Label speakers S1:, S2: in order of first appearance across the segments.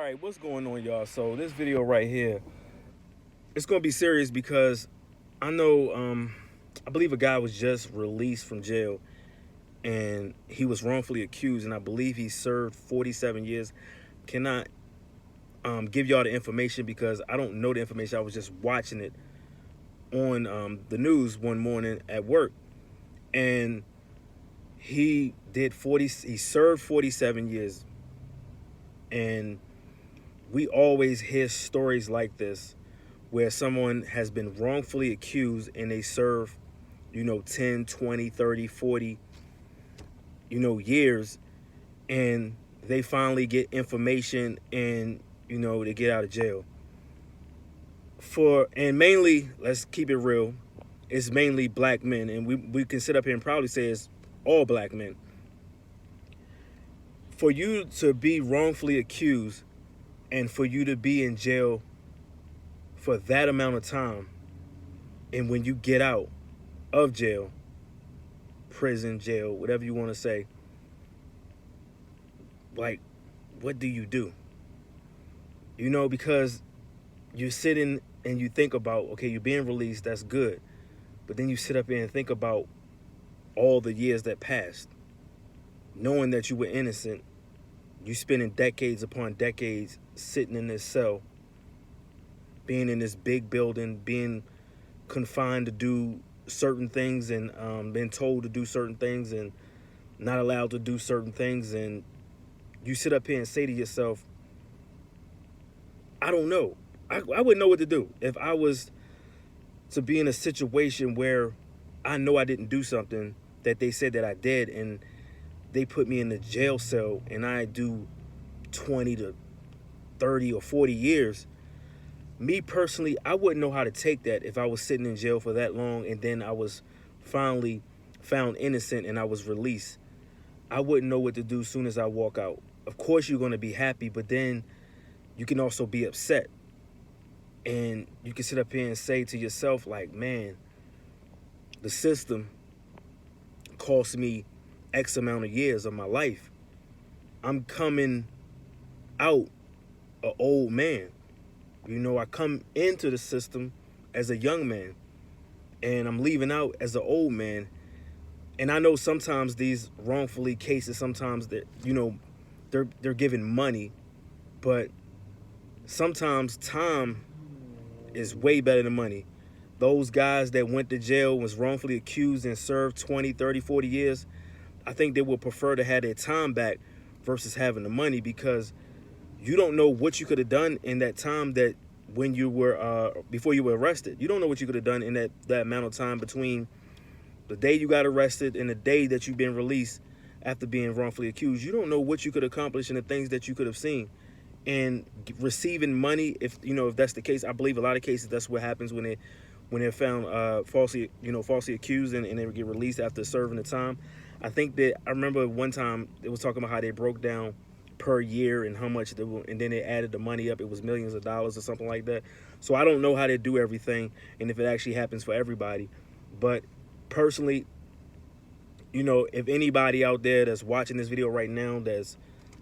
S1: right, what's going on, y'all? So this video right here, it's gonna be serious because I know, I believe a guy was just released from jail, and he was wrongfully accused, and I believe he served 47 years. Cannot give y'all the information because I don't know the information. I was just watching it on the news one morning at work, and he served 47 years, and we always hear stories like this where someone has been wrongfully accused and they serve 10, 20, 30, 40 years, and they finally get information and they get out of jail. And mainly, let's keep it real, it's mainly black men, and we can sit up here and probably say it's all black men. For you to be wrongfully accused and for you to be in jail for that amount of time, and when you get out of jail, prison, jail, whatever you want to say, like, what do you do? Because you're sitting and you think about, okay, you're being released, that's good. But then you sit up here and think about all the years that passed, knowing that you were innocent. You spending decades upon decades sitting in this cell, being in this big building, being confined to do certain things, and being told to do certain things and not allowed to do certain things. And you sit up here and say to yourself, I don't know. I wouldn't know what to do if I was to be in a situation where I know I didn't do something that they said that I did, and they put me in the jail cell and I do 20 to 30 or 40 years. Me personally, I wouldn't know how to take that if I was sitting in jail for that long and then I was finally found innocent and I was released. I wouldn't know what to do as soon as I walk out. Of course you're going to be happy, but then you can also be upset. And you can sit up here and say to yourself, like, man, the system cost me X amount of years of my life. I'm coming out an old man. I come into the system as a young man, and I'm leaving out as an old man. And I know sometimes these wrongfully cases, sometimes that they're given money, but sometimes time is way better than money. Those guys that went to jail, was wrongfully accused and served 20, 30, 40 years, I think they would prefer to have their time back versus having the money, because you don't know what you could have done in that time that when you were before you were arrested. You don't know what you could have done in that amount of time between the day you got arrested and the day that you've been released after being wrongfully accused. You don't know what you could accomplish and the things that you could have seen. And receiving money, if that's the case, I believe a lot of cases that's what happens when they're found falsely accused and they get released after serving the time. I think that I remember one time it was talking about how they broke down per year and how much and then they added the money up. It was millions of dollars or something like that. So I don't know how they do everything and if it actually happens for everybody. But personally, if anybody out there that's watching this video right now that's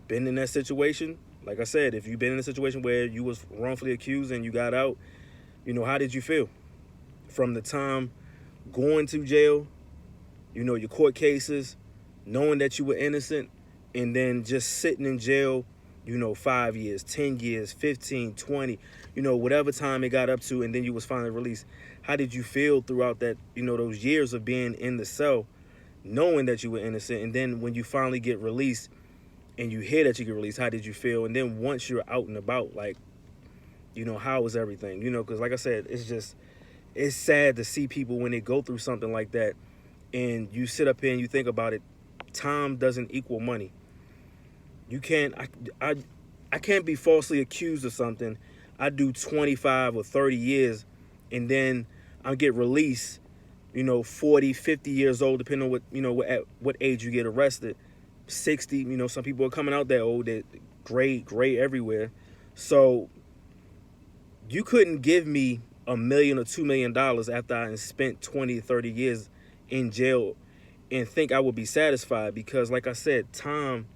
S1: been in that situation, like I said, if you've been in a situation where you was wrongfully accused and you got out, how did you feel? From the time going to jail, your court cases, knowing that you were innocent, and then just sitting in jail, 5 years, 10 years, 15, 20, whatever time it got up to, and then you was finally released. How did you feel throughout that, those years of being in the cell, knowing that you were innocent? And then when you finally get released and you hear that you get released, how did you feel? And then once you're out and about, like, how was everything? Because like I said, it's sad to see people when they go through something like that, and you sit up here and you think about it. Time doesn't equal money. You can't, I can't be falsely accused of something. I do 25 or 30 years, and then I get released, 40, 50 years old, depending on at what age you get arrested. 60, some people are coming out that old, that gray everywhere. So you couldn't give me $1 million or $2 million after I spent 20, 30 years in jail and think I would be satisfied, because like I said, time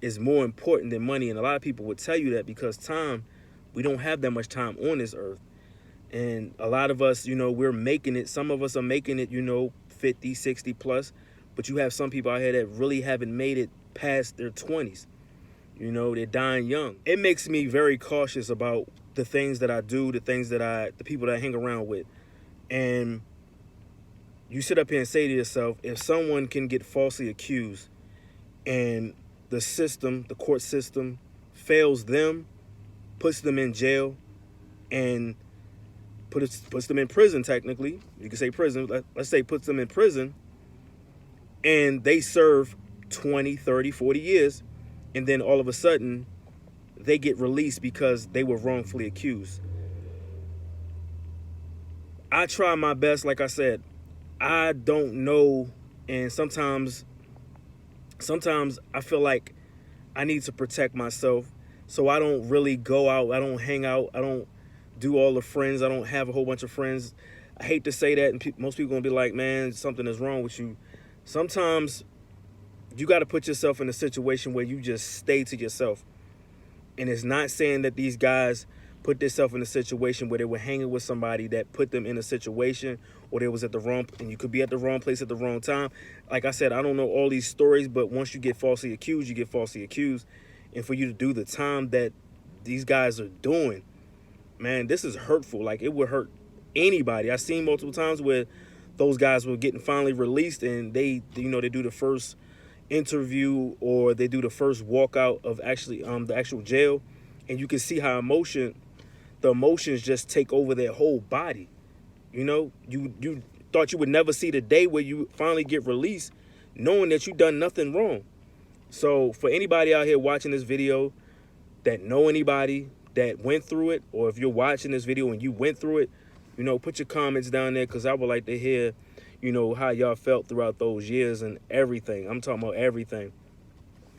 S1: is more important than money. And a lot of people would tell you that because time, we don't have that much time on this earth. And a lot of us, we're making it. Some of us are making it, 50, 60 plus. But you have some people out here that really haven't made it past their 20s. They're dying young. It makes me very cautious about the things that I do, the people that I hang around with. And you sit up here and say to yourself, if someone can get falsely accused and the court system fails them, puts them in jail, and puts them in prison, technically, you can say prison, let's say puts them in prison, and they serve 20, 30, 40 years, and then all of a sudden they get released because they were wrongfully accused. I try my best, like I said, I don't know, and sometimes I feel like I need to protect myself, so I don't really go out, I don't hang out, I don't do all the friends, I don't have a whole bunch of friends. I hate to say that, and most people are going to be like, man, something is wrong with you. Sometimes you got to put yourself in a situation where you just stay to yourself. And it's not saying that these guys put themselves in a situation where they were hanging with somebody that put them in a situation, or they was at the wrong, and you could be at the wrong place at the wrong time. Like I said, I don't know all these stories, but once you get falsely accused, you get falsely accused. And for you to do the time that these guys are doing, man, this is hurtful. Like, it would hurt anybody. I've seen multiple times where those guys were getting finally released, and they do the first interview, or they do the first walkout of the actual jail, and you can see how the emotions just take over their whole body. You thought you would never see the day where you finally get released, knowing that you done nothing wrong. So for anybody out here watching this video that know anybody that went through it, or if you're watching this video and you went through it, put your comments down there, because I would like to hear, how y'all felt throughout those years and everything. I'm talking about everything.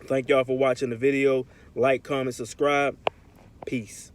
S1: Thank y'all for watching the video. Like, comment, subscribe. Peace.